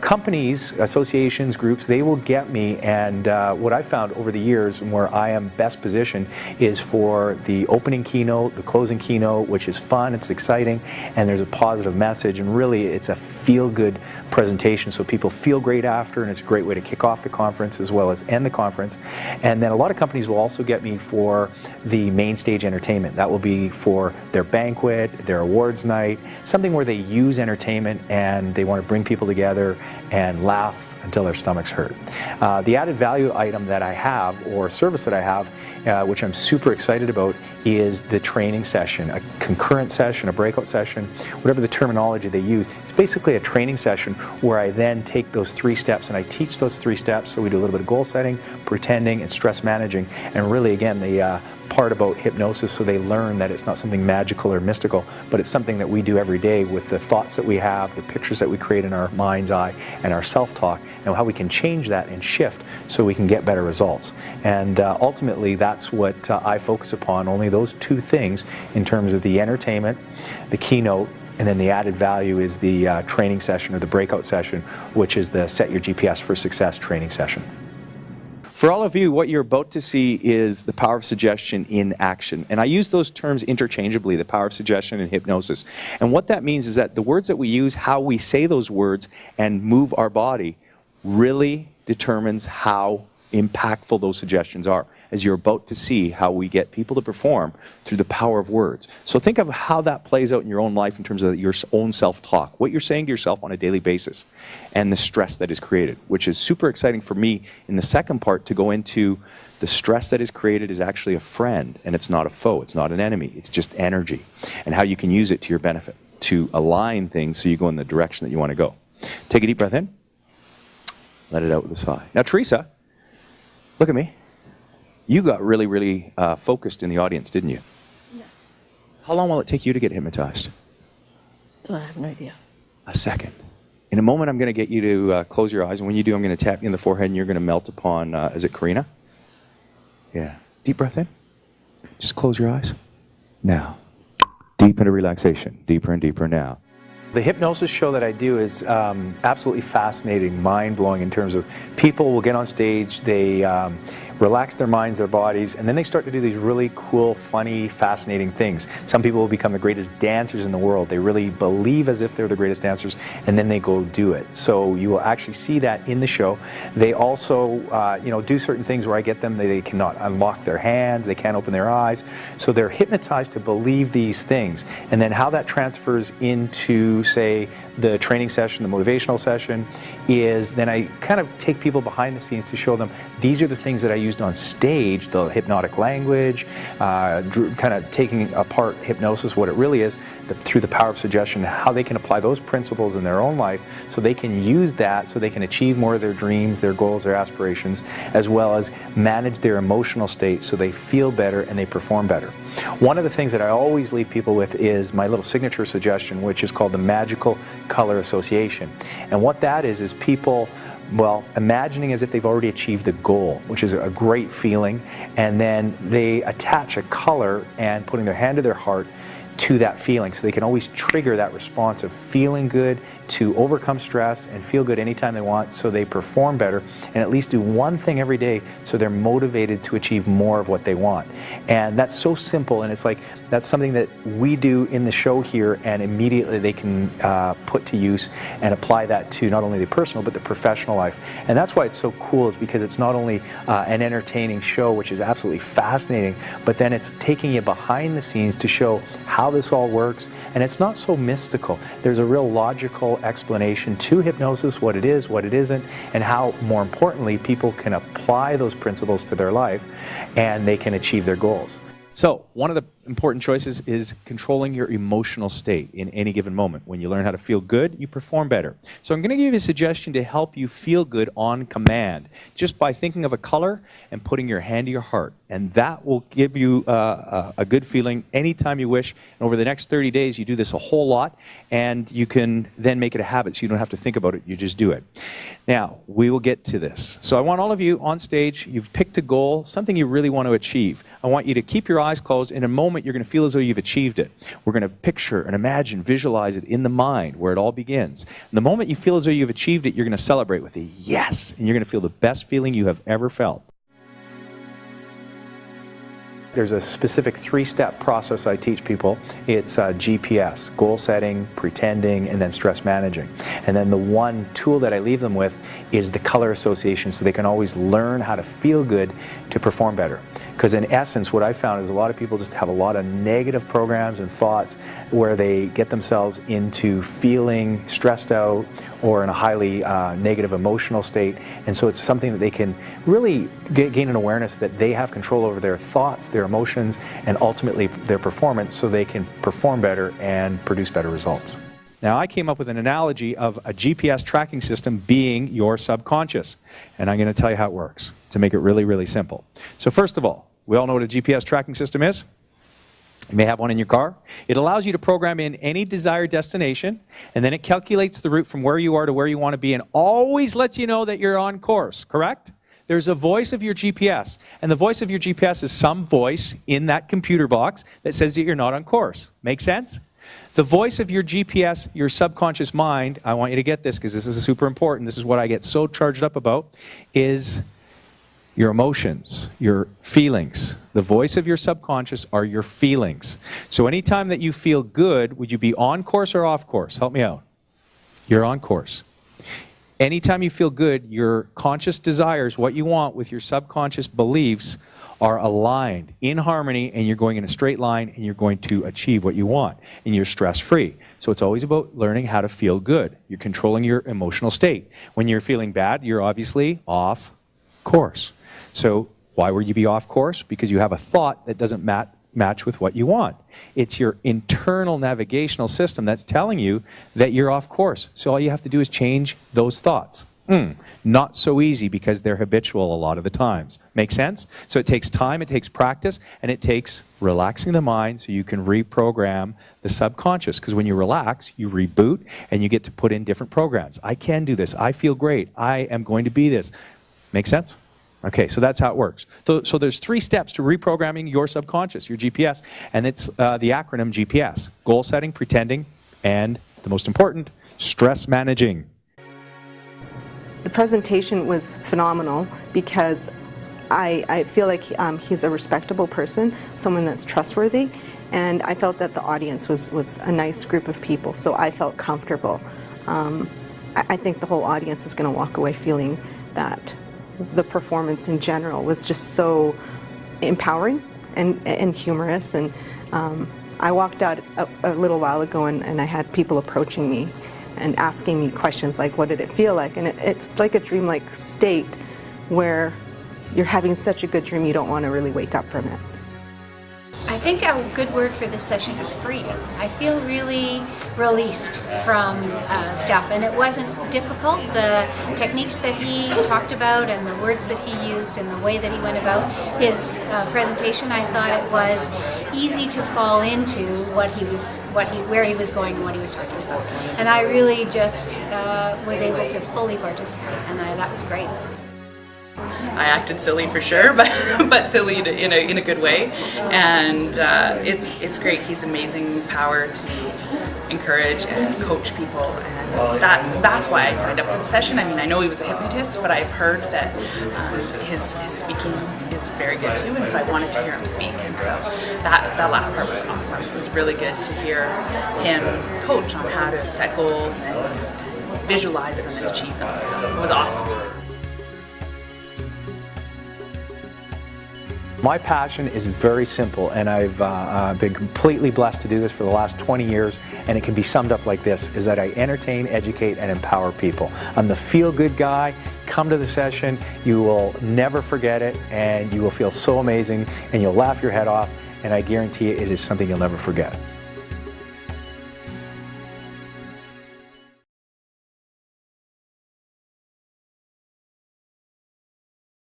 companies, associations, groups, they will get me, and what I've found over the years and where I am best positioned is for the opening keynote, the closing keynote, which is fun, it's exciting, and there's a positive message, and really it's a feel-good presentation, so people feel great after, and it's a great way to kick off the conference as well as end the conference. And then a lot of companies will also get me for the main stage entertainment. That will be for their banquet, their awards night, something where they use entertainment and they want to bring people together and laugh until their stomachs hurt. The added value item that I have, or service that I have, which I'm super excited about, is the training session, a concurrent session, a breakout session, whatever the terminology they use. It's basically a training session where I then take those 3 steps and I teach those 3 steps. So we do a little bit of goal setting, pretending, and stress managing, and really again the part about hypnosis, so they learn that it's not something magical or mystical, but it's something that we do every day with the thoughts that we have, the pictures that we create in our mind's eye, and our self-talk, and how we can change that and shift so we can get better results. And ultimately that's what I focus upon, only those 2 things in terms of the entertainment, the keynote, and then the added value is the training session or the breakout session, which is the Set Your GPS for Success training session. For all of you, what you're about to see is the power of suggestion in action. And I use those terms interchangeably, the power of suggestion and hypnosis. And what that means is that the words that we use, how we say those words and move our body, really determines how impactful those suggestions are, as you're about to see how we get people to perform through the power of words. So think of how that plays out in your own life in terms of your own self-talk, what you're saying to yourself on a daily basis, and the stress that is created, which is super exciting for me in the second part to go into the stress that is created is actually a friend, and it's not a foe, it's not an enemy, it's just energy, and how you can use it to your benefit to align things so you go in the direction that you want to go. Take a deep breath in, let it out with a sigh. Now Teresa, look at me. You got really, really focused in the audience, didn't you? Yeah. How long will it take you to get hypnotized? So I have no idea. A second. In a moment, I'm going to get you to close your eyes, and when you do, I'm going to tap you in the forehead, and you're going to melt upon, is it Karina? Yeah. Deep breath in. Just close your eyes. Now. Deep into relaxation. Deeper and deeper now. The hypnosis show that I do is absolutely fascinating, mind-blowing in terms of people will get on stage, they relax their minds, their bodies, and then they start to do these really cool, funny, fascinating things. Some people will become the greatest dancers in the world. They really believe as if they're the greatest dancers, and then they go do it. So you will actually see that in the show. They also do certain things where I get them, they cannot unlock their hands, they can't open their eyes. So they're hypnotized to believe these things. And then how that transfers into, say, the training session, the motivational session, is then I kind of take people behind the scenes to show them these are the things that I used on stage, the hypnotic language, kind of taking apart hypnosis, what it really is, through the power of suggestion, how they can apply those principles in their own life so they can use that so they can achieve more of their dreams, their goals, their aspirations, as well as manage their emotional state so they feel better and they perform better. One of the things that I always leave people with is my little signature suggestion, which is called the magical color association. And what that is people, well, imagining as if they've already achieved a goal, which is a great feeling, and then they attach a color and putting their hand to their heart to that feeling, so they can always trigger that response of feeling good to overcome stress and feel good anytime they want, so they perform better and at least do one thing every day so they're motivated to achieve more of what they want. And that's so simple, and it's like that's something that we do in the show here, and immediately they can put to use and apply that to not only the personal but the professional life. And that's why it's so cool, is because it's not only an entertaining show, which is absolutely fascinating, but then it's taking you behind the scenes to show how this all works, and it's not so mystical. There's a real logical explanation to hypnosis, what it is, what it isn't, and how, more importantly, people can apply those principles to their life and they can achieve their goals. So, one of the important choices is controlling your emotional state in any given moment. When you learn how to feel good, you perform better. So I'm going to give you a suggestion to help you feel good on command, just by thinking of a color and putting your hand to your heart. And that will give you a good feeling anytime you wish. And over the next 30 days, you do this a whole lot, and you can then make it a habit so you don't have to think about it, you just do it. Now, we will get to this. So I want all of you on stage, you've picked a goal, something you really want to achieve. I want you to keep your eyes closed. In a moment, moment, you're going to feel as though you've achieved it. We're going to picture and imagine, visualize it in the mind where it all begins. And the moment you feel as though you've achieved it, you're going to celebrate with a yes, and you're going to feel the best feeling you have ever felt. There's a specific 3-step process I teach people. It's GPS, goal setting, pretending, and then stress managing. And then the one tool that I leave them with is the color association, so they can always learn how to feel good to perform better. Because in essence, what I found is a lot of people just have a lot of negative programs and thoughts where they get themselves into feeling stressed out or in a highly negative emotional state. And so it's something that they can really gain an awareness that they have control over their thoughts, their emotions, and ultimately their performance, so they can perform better and produce better results. Now, I came up with an analogy of a GPS tracking system being your subconscious, and I'm going to tell you how it works to make it really, really simple. So first of all, we all know what a GPS tracking system is. You may have one in your car. It allows you to program in any desired destination, and then it calculates the route from where you are to where you want to be and always lets you know that you're on course, correct? There's a voice of your GPS, and the voice of your GPS is some voice in that computer box that says that you're not on course. Make sense? The voice of your GPS, your subconscious mind, I want you to get this because this is super important, this is what I get so charged up about, is your emotions, your feelings. The voice of your subconscious are your feelings. So anytime that you feel good, would you be on course or off course? Help me out. You're on course. Anytime you feel good, your conscious desires, what you want with your subconscious beliefs, are aligned in harmony, and you're going in a straight line, and you're going to achieve what you want, and you're stress-free. So it's always about learning how to feel good. You're controlling your emotional state. When you're feeling bad, you're obviously off course. So why would you be off course? Because you have a thought that doesn't match with what you want. It's your internal navigational system that's telling you that you're off course. So all you have to do is change those thoughts. Not so easy because they're habitual a lot of the times. Make sense? So it takes time, it takes practice, and it takes relaxing the mind so you can reprogram the subconscious. Because when you relax, you reboot, and you get to put in different programs. I can do this. I feel great. I am going to be this. Make sense? Okay, so that's how it works. So there's 3 steps to reprogramming your subconscious, your GPS, and it's the acronym GPS: goal setting, pretending, and the most important, stress managing. The presentation was phenomenal because I feel like he's a respectable person, someone that's trustworthy, and I felt that the audience was a nice group of people, so I felt comfortable. I think the whole audience is going to walk away feeling that the performance in general was just so empowering and humorous, and I walked out a little while ago and I had people approaching me and asking me questions like, what did it feel like? And it's like a dreamlike state where you're having such a good dream you don't want to really wake up from it. I think a good word for this session is freedom. I feel really released from stuff, and it wasn't difficult. The techniques that he talked about and the words that he used and the way that he went about his presentation, I thought it was easy to fall into where he was going and what he was talking about. And I really just was able to fully participate, and that was great. I acted silly for sure, but silly in a good way, and it's great. He's amazing power to encourage and coach people, and that's why I signed up for the session. I mean, I know he was a hypnotist, but I've heard that his speaking is very good too, and so I wanted to hear him speak, and so that last part was awesome. It was really good to hear him coach on how to set goals and visualize them and achieve them, so it was awesome. My passion is very simple, and I've been completely blessed to do this for the last 20 years, and it can be summed up like this, is that I entertain, educate, and empower people. I'm the feel-good guy. Come to the session. You will never forget it, and you will feel so amazing, and you'll laugh your head off, and I guarantee you it is something you'll never forget.